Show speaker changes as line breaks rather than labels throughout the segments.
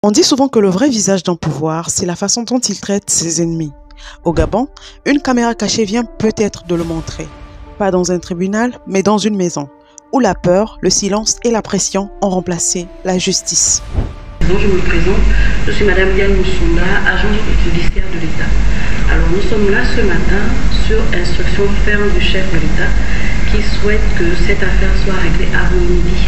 On dit souvent que le vrai visage d'un pouvoir, c'est la façon dont il traite ses ennemis. Au Gabon, une caméra cachée vient peut-être de le montrer. Pas dans un tribunal, mais dans une maison, où la peur, le silence et la pression ont remplacé la justice.
Donc je me présente, je suis Madame Diane Moussonda, agente judiciaire de l'État. Alors nous sommes là ce matin sur instruction ferme du chef de l'État qui souhaite que cette affaire soit réglée avant midi.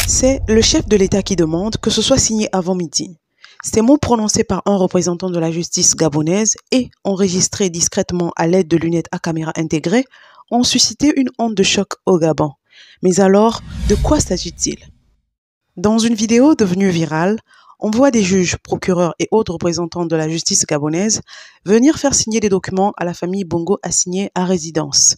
C'est le chef de l'État qui demande que ce soit signé avant midi. Ces mots prononcés par un représentant de la justice gabonaise et enregistrés discrètement à l'aide de lunettes à caméra intégrée ont suscité une onde de choc au Gabon. Mais alors, de quoi s'agit-il? Dans une vidéo devenue virale, on voit des juges, procureurs et autres représentants de la justice gabonaise venir faire signer des documents à la famille Bongo assignée à résidence.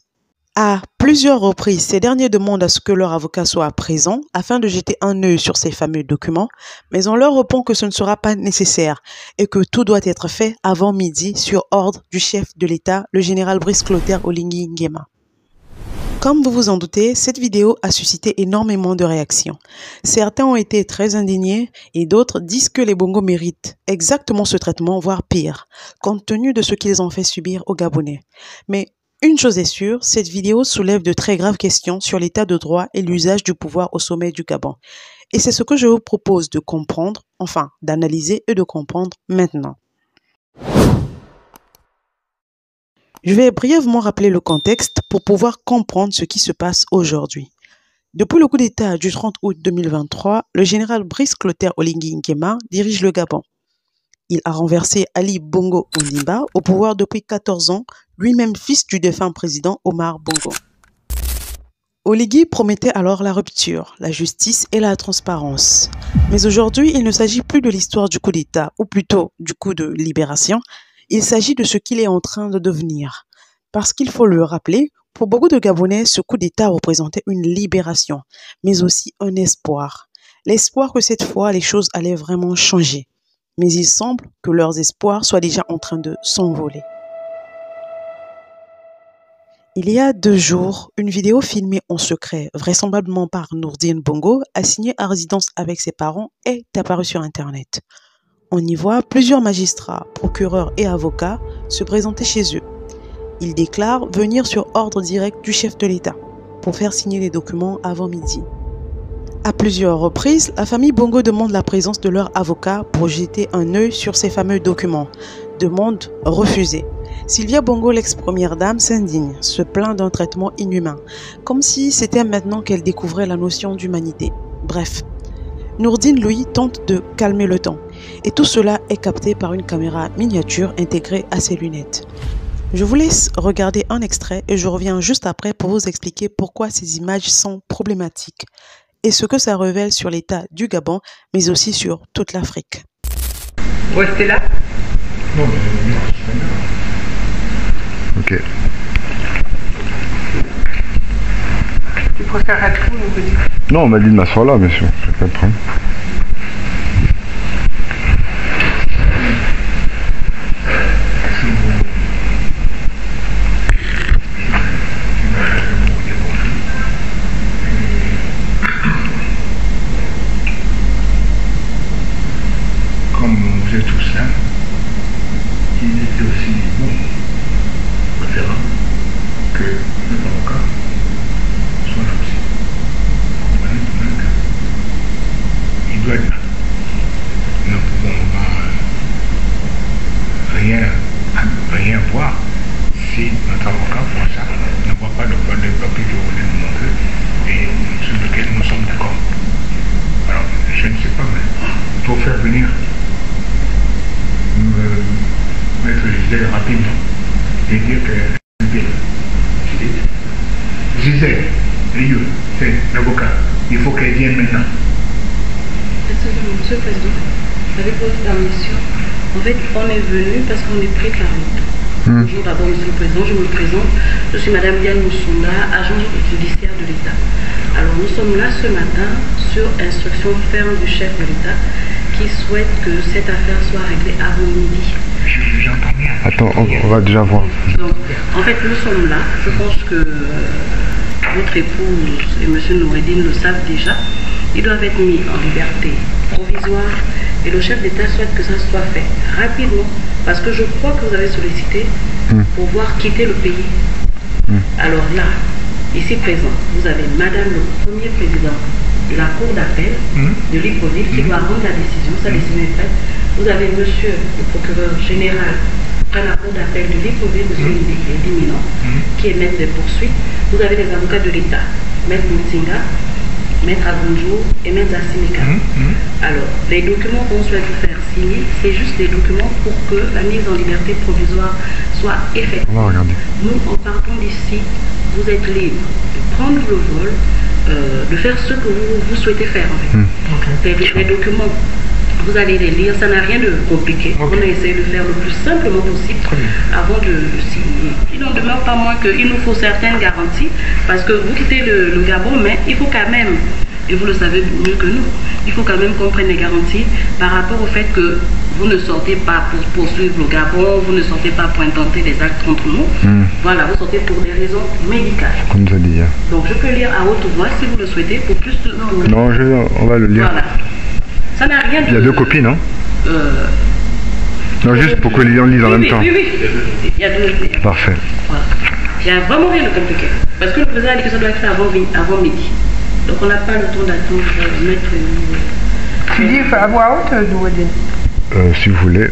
À plusieurs reprises, ces derniers demandent à ce que leur avocat soit présent afin de jeter un œil sur ces fameux documents, mais on leur répond que ce ne sera pas nécessaire et que tout doit être fait avant midi sur ordre du chef de l'État, le général Brice Clotaire Oligui Nguema. Comme vous vous en doutez, cette vidéo a suscité énormément de réactions. Certains ont été très indignés et d'autres disent que les Bongo méritent exactement ce traitement, voire pire, compte tenu de ce qu'ils ont fait subir aux Gabonais. Mais une chose est sûre, cette vidéo soulève de très graves questions sur l'état de droit et l'usage du pouvoir au sommet du Gabon. Et c'est ce que je vous propose de comprendre, enfin d'analyser et de comprendre maintenant. Je vais brièvement rappeler le contexte pour pouvoir comprendre ce qui se passe aujourd'hui. Depuis le coup d'État du 30 août 2023, le général Brice Clotaire Oligui Nguema dirige le Gabon. Il a renversé Ali Bongo Ondimba au pouvoir depuis 14 ans, lui-même fils du défunt président Omar Bongo. Oligui promettait alors la rupture, la justice et la transparence. Mais aujourd'hui, il ne s'agit plus de l'histoire du coup d'État, ou plutôt du coup de libération. Il s'agit de ce qu'il est en train de devenir. Parce qu'il faut le rappeler, pour beaucoup de Gabonais, ce coup d'État représentait une libération, mais aussi un espoir. L'espoir que cette fois, les choses allaient vraiment changer. Mais il semble que leurs espoirs soient déjà en train de s'envoler. Il y a 2 jours, une vidéo filmée en secret, vraisemblablement par Nourdine Bongo, assignée à résidence avec ses parents, est apparue sur Internet. On y voit plusieurs magistrats, procureurs et avocats se présenter chez eux. Ils déclarent venir sur ordre direct du chef de l'État pour faire signer les documents avant midi. À plusieurs reprises, la famille Bongo demande la présence de leur avocat pour jeter un œil sur ces fameux documents. Demande refusée. Sylvia Bongo, l'ex-première dame, s'indigne, se plaint d'un traitement inhumain, comme si c'était maintenant qu'elle découvrait la notion d'humanité. Bref, Nourdine, lui, tente de calmer le temps. Et tout cela est capté par une caméra miniature intégrée à ses lunettes. Je vous laisse regarder un extrait et je reviens juste après pour vous expliquer pourquoi ces images sont problématiques et ce que ça révèle sur l'état du Gabon, mais aussi sur toute l'Afrique.
Vous restez là?
Non, mais ok.
Tu préfères être où, mon petit?
Non, on m'a dit de m'asseoir là, bien sûr. Je vais pas le prendre.
Comme vous êtes tous là, il était aussi bon, préférable que le avocat soit là aussi. Vous comprenez tout le cas. Il doit être là. Nous ne pouvons rien voir si notre avocat voit ça, ne voit pas le papier que vous voulez nous montrer et sur lequel nous sommes d'accord. Alors, je ne sais pas, mais pour faire venir mettre Gisèle rapidement et dire que Gisèle, Liu, c'est l'avocat, il faut qu'elle vienne maintenant.
Monsieur le Président, avec votre permission, en fait, on est venu parce qu'on est pris par route. Bonjour d'abord, Monsieur le Président, je me présente. Je suis Madame Diane Moussonda, agente judiciaire de l'État. Alors, nous sommes là ce matin sur instruction ferme du chef de l'État qui souhaite que cette affaire soit réglée avant midi.
J'entends bien.
Attends, on va déjà voir.
Donc, en fait, nous sommes là. Je pense que votre épouse et M. Noureddine le savent déjà. ils doivent être mis en liberté provisoire et le chef d'État souhaite que ça soit fait rapidement parce que je crois que vous avez sollicité pour voir quitter le pays. Alors là, ici présent, vous avez Madame le premier président de la Cour d'appel de Libreville qui doit rendre la décision, sa décision est faite. Vous avez Monsieur le procureur général à la Cour d'appel de Libreville, Monsieur Diminant, qui est maître des poursuites. Vous avez les avocats de l'État, Maître Moutinga, Maître Abonjo et Maître Assimika. Alors, les documents qu'on souhaite vous faire signer, c'est juste des documents pour que la mise en liberté provisoire soit effective. Nous, en partant d'ici, vous êtes libre de prendre le vol, de faire ce que vous souhaitez faire en fait. Les documents, vous allez les lire, ça n'a rien de compliqué. On a essayé de faire le plus simplement possible avant de signer. Il n'en demeure pas moins qu'il nous faut certaines garanties, parce que vous quittez le Gabon, mais il faut quand même, et vous le savez mieux que nous, il faut quand même qu'on prenne des garanties par rapport au fait que vous ne sortez pas pour poursuivre le Gabon, vous ne sortez pas pour intenter des actes contre nous. Voilà, vous sortez pour des raisons médicales.
Comme ça dit.
Donc je peux lire à haute voix si vous le souhaitez pour plus de...
Non, on va le lire.
Voilà. Ça n'a rien de...
Il y a 2 copies, non Non, juste pour que les gens lisent en même temps.
Oui. Il y a 2.
Parfait.
Voilà. Il n'y a vraiment rien de compliqué. Parce que le président a dit que ça doit être fait avant midi. Donc on n'a pas le temps d'attendre mettre...
Tu dis à voix haute, Noureddine?
Si vous voulez.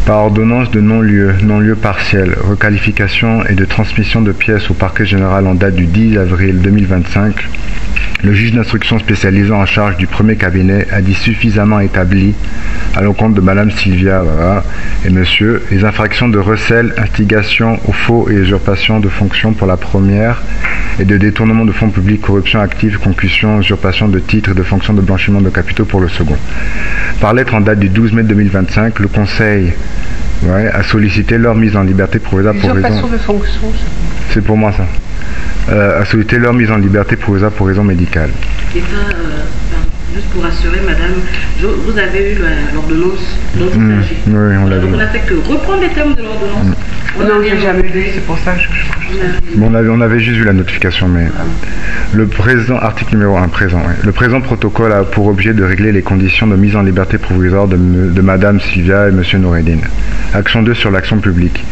Par ordonnance de non-lieu partiel, requalification et de transmission de pièces au parquet général en date du 10 avril 2025, le juge d'instruction spécialisé en charge du premier cabinet a dit suffisamment établi à l'encontre de Madame Sylvia et Monsieur les infractions de recel, instigation au faux et usurpation de fonction pour la première et de détournement de fonds publics, corruption active, concussion, usurpation de titres et de fonctions de blanchiment de capitaux pour le second. Par lettre en date du 12 mai 2025, le Conseil a sollicité leur mise en liberté provisoire pour raison...
Usurpation de fonction,
c'est pour moi ça. A sollicité leur mise en liberté provisoire pour raison médicale.
Et ça, juste pour rassurer, madame, vous avez eu l'ordonnance dont il s'agit.
Oui, on l'a vu.
On n'a fait que reprendre les termes de l'ordonnance.
Non, j'ai jamais lu, c'est pour ça que je...
Bon, on avait juste vu la notification, mais le présent article numéro 1, présent. Oui. Le présent protocole a pour objet de régler les conditions de mise en liberté provisoire de Madame Sylvia et Monsieur Noureddine. Action 2 sur l'action publique.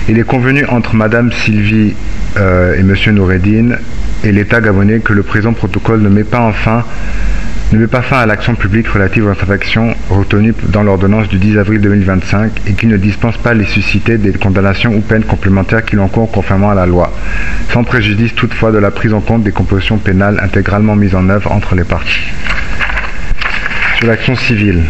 Il est convenu entre Madame Sylvie et Monsieur Noureddine et l'État gabonais que le présent protocole ne met pas fin à l'action publique relative aux infractions retenues dans l'ordonnance du 10 avril 2025 et qui ne dispense pas les susciter des condamnations ou peines complémentaires qui l'encourent conformément à la loi, sans préjudice toutefois de la prise en compte des compositions pénales intégralement mises en œuvre entre les parties. Sur l'action civile.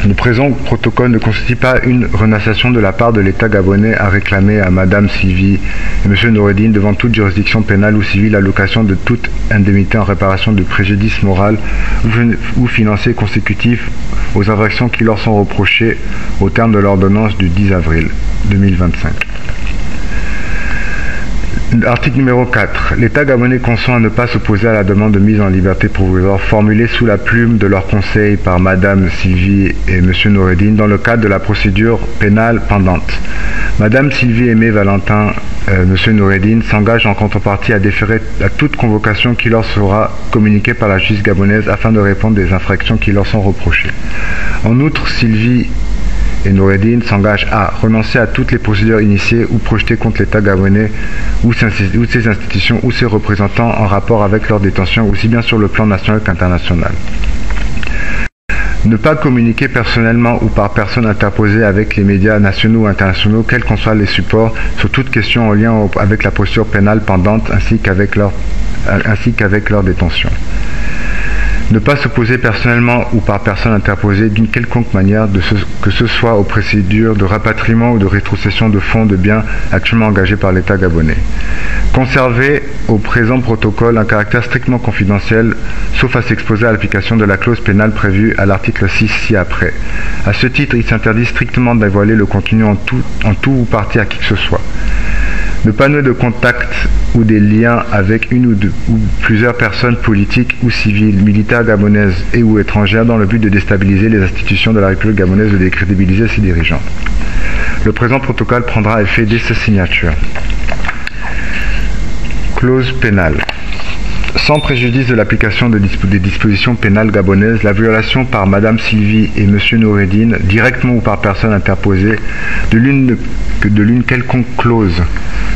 Le présent protocole ne constitue pas une renonciation de la part de l'État gabonais à réclamer à Madame Sylvie et Monsieur Noureddine devant toute juridiction pénale ou civile l'allocation de toute indemnité en réparation de préjudice moral ou financier consécutif aux infractions qui leur sont reprochées au terme de l'ordonnance du 10 avril 2025. Article numéro 4. L'État gabonais consent à ne pas s'opposer à la demande de mise en liberté provisoire formulée sous la plume de leur conseil par Madame Sylvie et Monsieur Noureddine dans le cadre de la procédure pénale pendante. Madame Sylvie Aimé Valentin, Monsieur Noureddine s'engage en contrepartie à déférer à toute convocation qui leur sera communiquée par la justice gabonaise afin de répondre des infractions qui leur sont reprochées. En outre, Sylvie et Noureddine s'engage à renoncer à toutes les procédures initiées ou projetées contre l'État gabonais ou ses institutions ou ses représentants en rapport avec leur détention aussi bien sur le plan national qu'international. Ne pas communiquer personnellement ou par personne interposée avec les médias nationaux ou internationaux, quels qu'en soient les supports, sur toute question en lien avec la procédure pénale pendante ainsi qu'avec leur détention. Ne pas s'opposer personnellement ou par personne interposée d'une quelconque manière, que ce soit aux procédures de rapatriement ou de rétrocession de fonds de biens actuellement engagés par l'État gabonais. Conserver au présent protocole un caractère strictement confidentiel, sauf à s'exposer à l'application de la clause pénale prévue à l'article 6 ci-après. À ce titre, il s'interdit strictement de dévoiler le contenu en tout ou partie à qui que ce soit. Ne pas nouer de contact ou des liens avec une ou plusieurs personnes politiques ou civiles, militaires gabonaises et ou étrangères dans le but de déstabiliser les institutions de la République gabonaise ou de décrédibiliser ses dirigeants. Le présent protocole prendra effet dès sa signature. Clause pénale. Sans préjudice de l'application des dispositions pénales gabonaises, la violation par Madame Sylvie et Monsieur Noureddine, directement ou par personne interposée, de l'une quelconque clause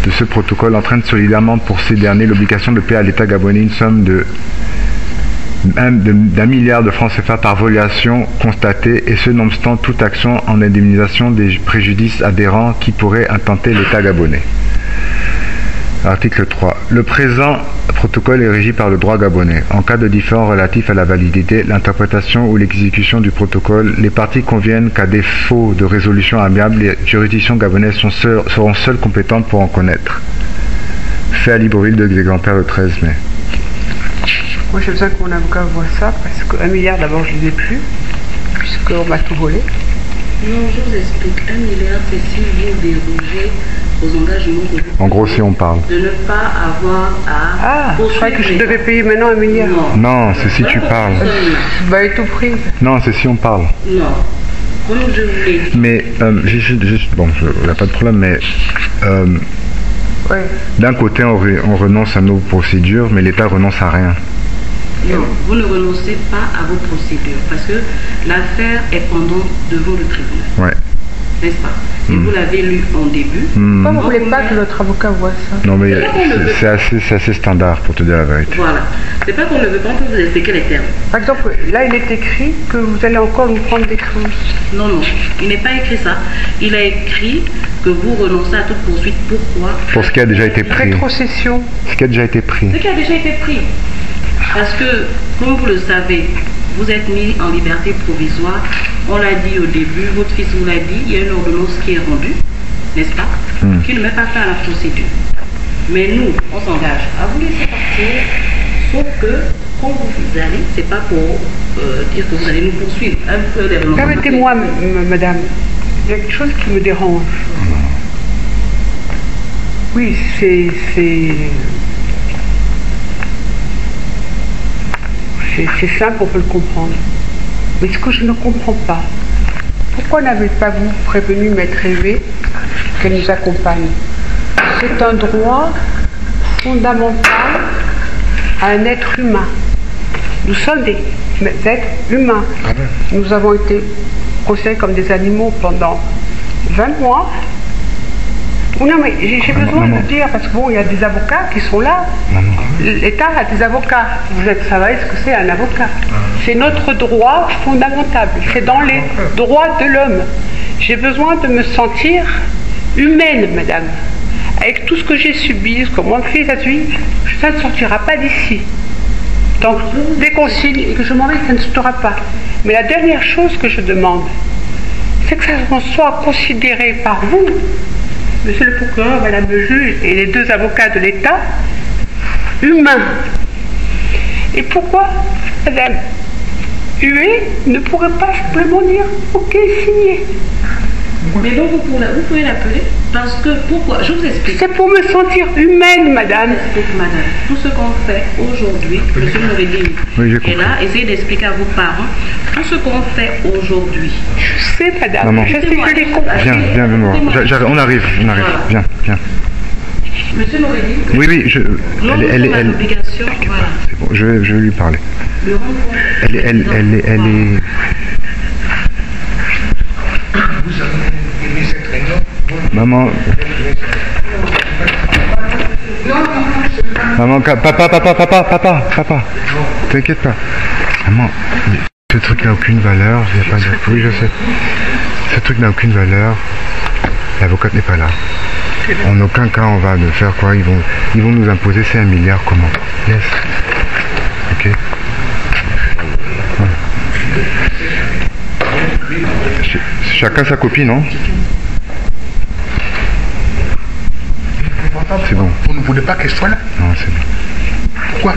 de ce protocole entraîne solidairement pour ces derniers l'obligation de payer à l'État gabonais une somme d'1 milliard de francs CFA par violation constatée, et ce nonobstant toute action en indemnisation des préjudices adhérents qui pourraient intenter l'État gabonais. Article 3. Le présent protocole est régi par le droit gabonais. En cas de différend relatif à la validité, l'interprétation ou l'exécution du protocole, les parties conviennent qu'à défaut de résolution amiable, les juridictions gabonaises seront seules compétentes pour en connaître. Fait à Libreville, 2 exemplaires le 13 mai.
Moi j'ai besoin que mon avocat voit ça, parce que 1 milliard d'abord je ne l'ai plus, puisqu'on m'a tout volé.
Non, je vous explique. 1 milliard, c'est si vous dérogez aux engagements que vous...
En gros, si on parle.
De ne pas avoir à...
Ah, je croyais que je devais payer maintenant 1 milliard.
Non, c'est si tu parles.
Bah, et tout pris.
Non, c'est si on parle.
Non. Comme je vous l'ai dit.
Mais, bon, il n'y a pas de problème, mais...
Ouais.
D'un côté, on renonce à nos procédures, mais l'État renonce à rien.
Non, vous ne renoncez pas à vos procédures, parce que l'affaire est pendant devant le tribunal.
Ouais.
N'est-ce pas? Et vous l'avez lu en début.
Pourquoi vous ne voulez pas que notre avocat voit ça?
Non, mais c'est assez standard, pour te dire la vérité.
Voilà. C'est pas qu'on ne veut pas, on peut vous expliquer les termes.
Par exemple, là, il est écrit que vous allez encore nous prendre des choses.
Non, non, il n'est pas écrit ça. Il a écrit que vous renoncez à toute poursuite. Pourquoi?
Pour ce qui a déjà été pris.
Rétrocession.
Ce qui a déjà été pris.
Ce qui a déjà été pris. Parce que, comme vous le savez, vous êtes mis en liberté provisoire. On l'a dit au début, votre fils vous l'a dit, il y a une ordonnance qui est rendue, n'est-ce pas, qui ne met pas fin à la procédure. Mais nous, on s'engage à vous laisser partir, sauf que quand vous allez, c'est pas pour dire que vous allez nous poursuivre.
Permettez-moi, madame, il y a quelque chose qui me dérange. Oui, c'est simple, on peut le comprendre. Mais ce que je ne comprends pas, pourquoi n'avez pas vous prévenu Maître Hervé qu'elle nous accompagne? C'est un droit fondamental à un être humain. Nous sommes des êtres humains. Nous avons été considérés comme des animaux pendant 20 mois. Non, mais j'ai besoin de dire, parce que bon, il y a des avocats qui sont là. L'État a des avocats. Vous savez ce que c'est un avocat. C'est notre droit fondamental. C'est dans les droits de l'homme. J'ai besoin de me sentir humaine, madame. Avec tout ce que j'ai subi, ce que mon fils a subi, ça ne sortira pas d'ici. Donc, dès qu'on signe et que je m'en vais, ça ne sortira pas. Mais la dernière chose que je demande, c'est que ça soit considéré par vous, monsieur le procureur, madame le juge et les 2 avocats de l'État, humain. Et pourquoi madame Huet ne pourrait pas simplement dire ok, signé?
Mais donc vous pouvez l'appeler, parce que pourquoi? Je vous explique.
C'est pour me sentir humaine, madame.
Je vous explique, madame. Tout ce qu'on fait aujourd'hui, monsieur Noureddine est là, essayez d'expliquer à vos parents tout ce qu'on fait aujourd'hui.
Je sais, madame.
Maman.
Je sais que je l'ai compris.
Viens me voir. On arrive. Voilà. Viens.
Monsieur Noureddine.
Oui, elle est.
L'obligation, voilà.
C'est bon, je vais lui parler.
Le rencontre.
Elle est.
Vous avez aimé cette réunion?
Maman. Maman, papa. T'inquiète pas. Maman, ce truc n'a aucune valeur. Il n'y a pas de... Oui, je sais. Ce truc n'a aucune valeur. L'avocate n'est pas là. En aucun cas, on va faire quoi? Ils vont nous imposer, c'est 1 milliard. Comment? Yes. Ok. Chacun sa copie, non? C'est bon.
Vous ne voulez pas qu'elle soit là?
Non, c'est bon.
Pourquoi?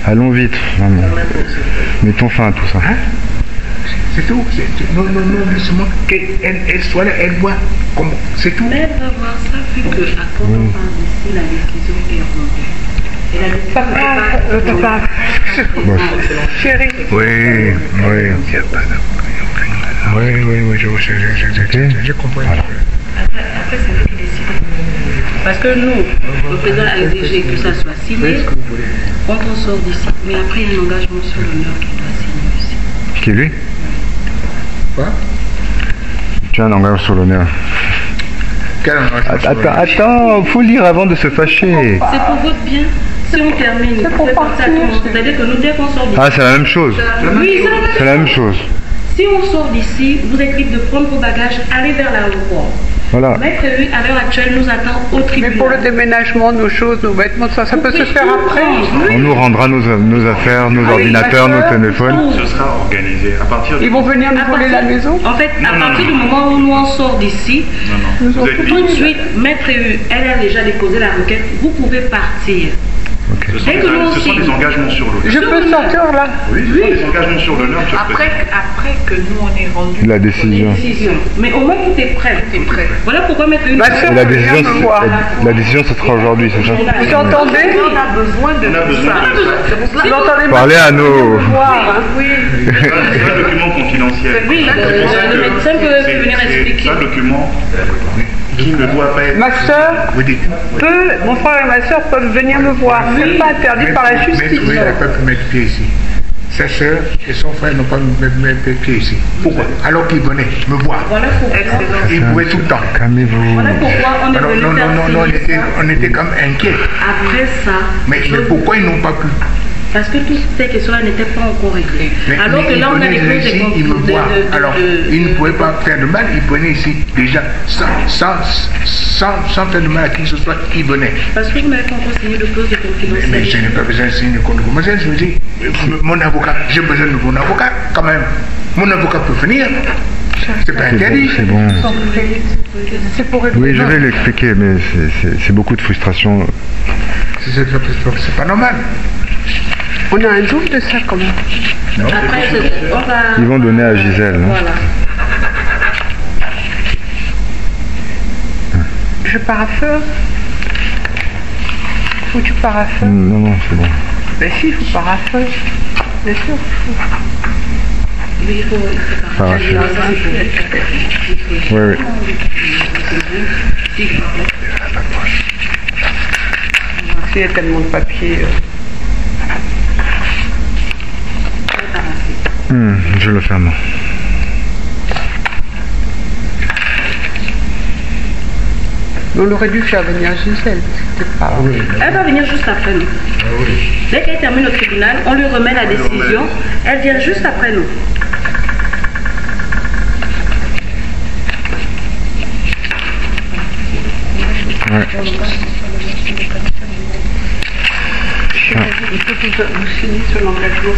Allons vite, maman. Mettons fin à tout ça.
Hein? C'est tout. Non, laissez-moi qu'elle soit là, elle voit comment. C'est tout.
Mais elle va voir ça, vu que à quand on parle d'ici, la décision est rendue. Et la décision
Papa,
Bon.
chérie.
Oui.
Il n'y a pas de... Oui, j'ai compris.
Voilà.
après c'est vous qui décidez. Parce que nous, le président a exigé que ça soit signé quand on sort d'ici. Mais après, il y a un engagement sur l'honneur qui doit signer aussi.
Qui lui?
Quoi?
Tu as un engagement sur l'honneur.
Quel engagement sur l'honneur?
Attends, faut lire avant de se fâcher.
C'est pour votre bien. Si on termine, vous pouvez penser à tout le monde. C'est-à-dire que nous, dès qu'on sort d'ici...
Ah, c'est la même chose.
Oui,
C'est la même chose.
Si on sort d'ici, vous êtes libre de prendre vos bagages, aller vers l'aéroport.
Voilà.
Maître Hui, à l'heure actuelle, nous attend au tribunal.
Mais pour le déménagement, nos choses, nos vêtements, ça peut se faire après.
On nous rendra nos affaires, nos ordinateurs, nos téléphones.
Ce sera organisé à partir de...
Ils vont venir nous voler la maison.
En fait, à partir du moment où nous on sort d'ici,
Vous êtes
tout de suite, Maître Hui, elle a déjà déposé la requête, vous pouvez partir.
Okay.
Ce sont des engagements sur l'honneur.
Je peux sortir là?
Oui, ce sont des engagements sur l'honneur.
Après que nous on est rendu
La décision.
Mais au moins tout est prêt.
Voilà pourquoi Maître Hui.
Ma soeur
Et la
veut venir
décision,
me voir.
la décision, ce sera aujourd'hui, c'est ça?
Vous entendez?
On a besoin de tout ça.
Vous entendez?
Parlez à nos...
Oui.
C'est un document confidentiel.
Oui, le médecin peut venir expliquer.
C'est un document qui ne doit pas être...
Ma soeur mon frère et ma soeur peuvent venir me voir. C'est pas interdit par la justice.
Maître Hui n'a pas pu mettre pied ici. Sa soeur et son frère n'ont pas pu mettre pied ici. Pourquoi? Alors qu'ils venaient me voir.
Voilà pourquoi.
Ils pouvaient tout le temps.
Calmez-vous.
Voilà pourquoi on est
Alors,
venu faire
on était comme inquiets.
Après ça,
Mais pourquoi ils n'ont pas pu?
parce que toutes ces questions-là n'étaient pas encore réglées. Alors que
ils
là, on a des
venaient ici, ils me voient. Alors, ils ne pouvaient pas faire de mal, ils venaient ici déjà sans faire de mal à qui que ce soit, ils venaient.
Parce que vous n'avez pas encore signé de clause de
Mais je
confidentialité.
n'ai pas besoin de signer de compte. Comment ça, je me dis, mon avocat, j'ai besoin de mon avocat quand même. Mon avocat peut venir. C'est pas interdit.
C'est bon.
C'est pour
Oui, je vais l'expliquer, mais c'est beaucoup de frustration.
C'est pas normal.
On a un double de ça quand même.
Après, on va...
Ils vont donner à Gisèle. Hein.
Voilà.
Je pars à feu. Faut que tu pars à feu.
Non, c'est bon.
Ben si, il faut pars à feu. Bien sûr.
Oui, il faut
Arracher. Oui.
Il y a tellement de papiers.
Je le ferme.
On aurait dû faire venir Gisèle. C'était pas...
Elle va venir juste après nous. Dès qu'elle termine au tribunal, on lui remet la décision. Elle vient juste après nous.
Ouais.
Il faut que vous signiez sur l'engagement.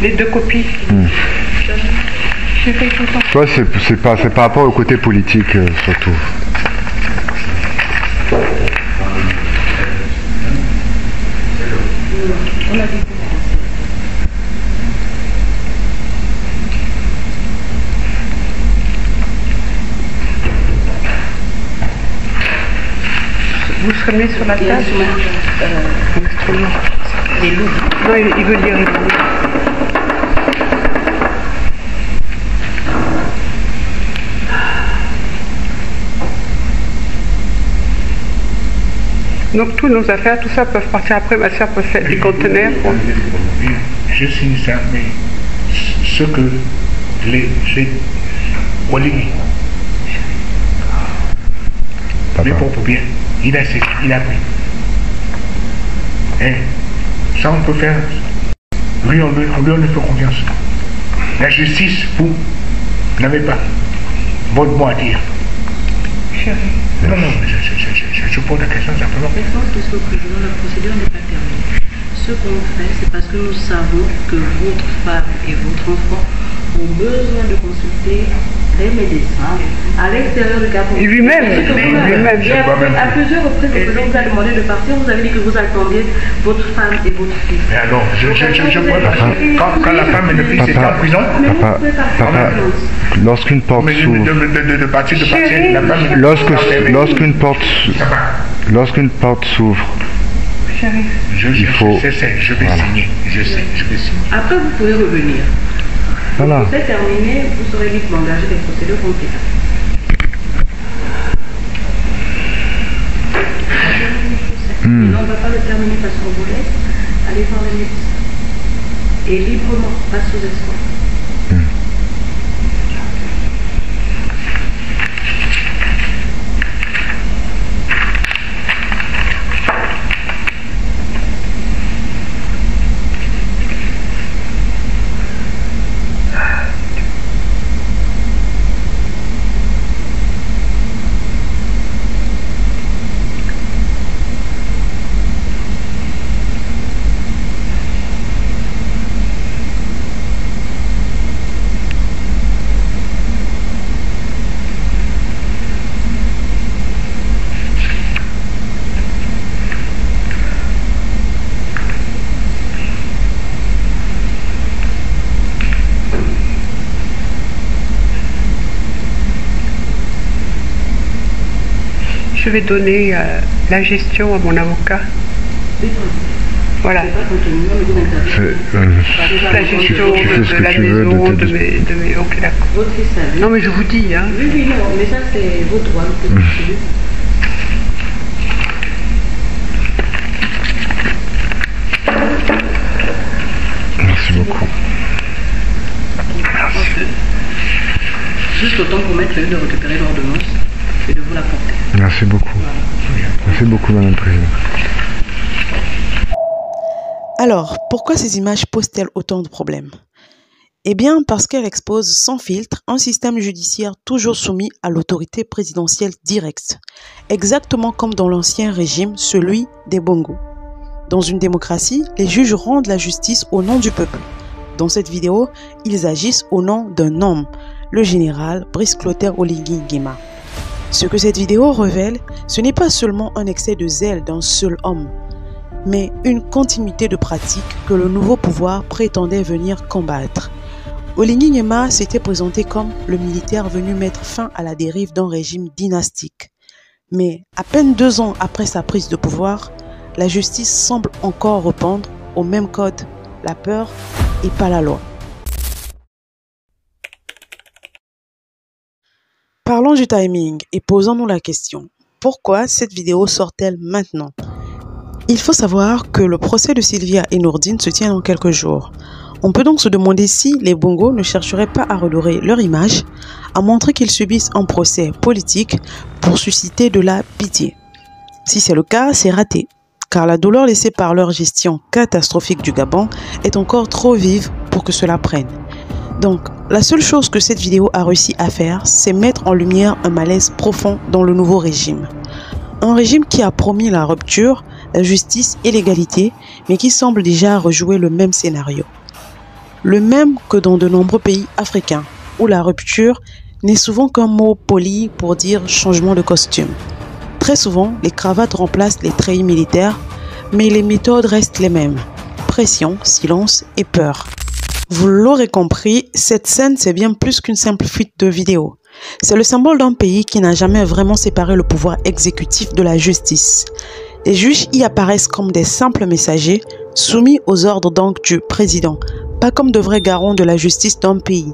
Les deux copies. J'ai fait tout le temps.
Toi, c'est par rapport au côté politique, surtout.
Vous serez mis sur la table.
Les loups.
Non, il veut dire. Donc tous nos affaires, tout ça peuvent partir après. Ma soeur peut faire des conteneurs.
Je signe ça, mais ce que les Olivier, mes propres biens, il a pris. Et ça on peut faire. Lui on lui fait confiance. La justice, vous n'avez pas votre mot à dire.
Chérie.
Non, mais je pose la question simplement.
Laissons que ce président, la procédure n'est pas terminée. Ce qu'on fait, c'est parce que nous savons que votre femme et votre enfant ont besoin de consulter les médecins à l'extérieur du Gabon.
Lui-même.
À plusieurs reprises, le président vous a demandé de partir. Vous avez dit que vous attendiez votre femme et votre fille.
Mais alors, quand la femme et le fils étaient en prison,
Papa, lorsqu'une porte
mais
s'ouvre,
de partir, la femme et
lorsqu'une porte s'ouvre,
Chérie.
je vais signer. Je vais signer.
Après, vous pouvez revenir.
voilà.
Quand c'est terminé, vous serez libre d'engager des procédures compliquées. terminer parce qu'on vous laisse, allez voir les médecins. Et librement, pas sous espoir.
Je vais donner la gestion à mon avocat. Voilà. La gestion de la maison, de mes... Ok, d'accord.
Votre fils a vu.
Non, mais je vous dis, hein.
Oui, oui, non, mais ça c'est vos droits.
Merci beaucoup.
Juste autant pour mettre de récupérer l'ordonnance et de vous l'apporter.
Merci beaucoup. Merci beaucoup, Madame la Présidente.
Alors, pourquoi ces images posent-elles autant de problèmes? Eh bien, parce qu'elles exposent sans filtre un système judiciaire toujours soumis à l'autorité présidentielle directe, exactement comme dans l'ancien régime, celui des Bongo. Dans une démocratie, les juges rendent la justice au nom du peuple. Dans cette vidéo, ils agissent au nom d'un homme, le général Brice Clotaire Oligui Nguema. Ce que cette vidéo révèle, ce n'est pas seulement un excès de zèle d'un seul homme, mais une continuité de pratiques que le nouveau pouvoir prétendait venir combattre. Oligui Nguema s'était présenté comme le militaire venu mettre fin à la dérive d'un régime dynastique. Mais à peine 2 ans après sa prise de pouvoir, la justice semble encore répondre au même code, la peur et pas la loi. Parlons du timing et posons-nous la question. Pourquoi cette vidéo sort-elle maintenant? Il faut savoir que le procès de Sylvia et Nourdine se tient dans quelques jours. On peut donc se demander si les Bongo ne chercheraient pas à redorer leur image, à montrer qu'ils subissent un procès politique pour susciter de la pitié. Si c'est le cas, c'est raté, car la douleur laissée par leur gestion catastrophique du Gabon est encore trop vive pour que cela prenne. Donc, la seule chose que cette vidéo a réussi à faire, c'est mettre en lumière un malaise profond dans le nouveau régime. Un régime qui a promis la rupture, la justice et l'égalité, mais qui semble déjà rejouer le même scénario. Le même que dans de nombreux pays africains, où la rupture n'est souvent qu'un mot poli pour dire changement de costume. Très souvent, les cravates remplacent les treillis militaires, mais les méthodes restent les mêmes. Pression, silence et peur. Vous l'aurez compris, cette scène c'est bien plus qu'une simple fuite de vidéo. C'est le symbole d'un pays qui n'a jamais vraiment séparé le pouvoir exécutif de la justice. Les juges y apparaissent comme des simples messagers, soumis aux ordres donc du président, pas comme de vrais garants de la justice d'un pays.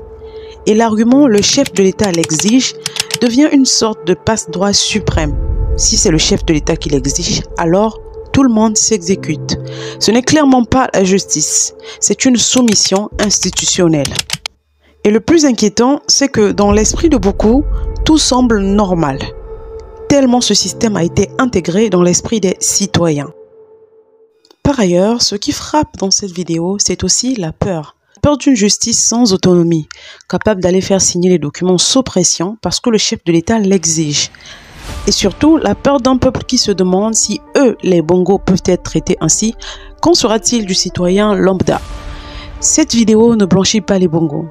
Et l'argument « le chef de l'État l'exige » devient une sorte de passe-droit suprême. Si c'est le chef de l'État qui l'exige, alors tout le monde s'exécute. Ce n'est clairement pas la justice, c'est une soumission institutionnelle. Et le plus inquiétant, c'est que dans l'esprit de beaucoup, tout semble normal, tellement ce système a été intégré dans l'esprit des citoyens. Par ailleurs, ce qui frappe dans cette vidéo, c'est aussi la peur. La peur d'une justice sans autonomie, capable d'aller faire signer les documents sous pression parce que le chef de l'État l'exige. Et surtout, la peur d'un peuple qui se demande si eux, les Bongo, peuvent être traités ainsi, qu'en sera-t-il du citoyen lambda? Cette vidéo ne blanchit pas les Bongo.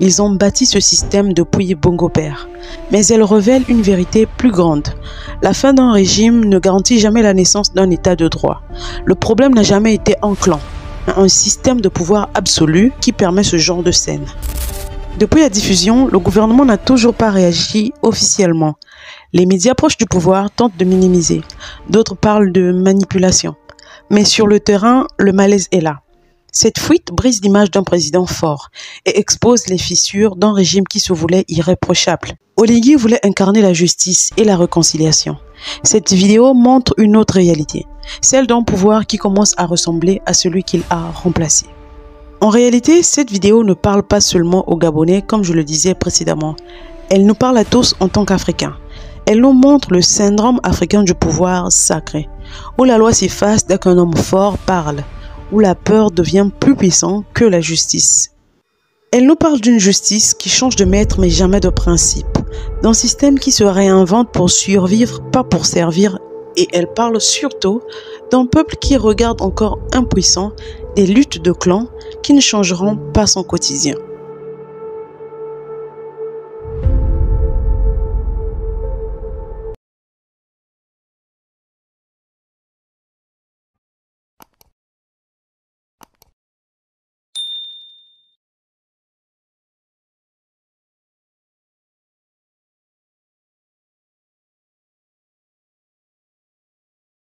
Ils ont bâti ce système depuis Bongo Père. Mais elle révèle une vérité plus grande. La fin d'un régime ne garantit jamais la naissance d'un état de droit. Le problème n'a jamais été un clan, mais un système de pouvoir absolu qui permet ce genre de scène. Depuis la diffusion, le gouvernement n'a toujours pas réagi officiellement. Les médias proches du pouvoir tentent de minimiser. D'autres parlent de manipulation. Mais sur le terrain, le malaise est là. Cette fuite brise l'image d'un président fort et expose les fissures d'un régime qui se voulait irréprochable. Oligui voulait incarner la justice et la réconciliation. Cette vidéo montre une autre réalité, celle d'un pouvoir qui commence à ressembler à celui qu'il a remplacé. En réalité, cette vidéo ne parle pas seulement aux Gabonais comme je le disais précédemment. Elle nous parle à tous en tant qu'Africains. Elle nous montre le syndrome africain du pouvoir sacré, où la loi s'efface dès qu'un homme fort parle, où la peur devient plus puissante que la justice. Elle nous parle d'une justice qui change de maître mais jamais de principe, d'un système qui se réinvente pour survivre, pas pour servir, et elle parle surtout d'un peuple qui regarde encore impuissant des luttes de clans qui ne changeront pas son quotidien.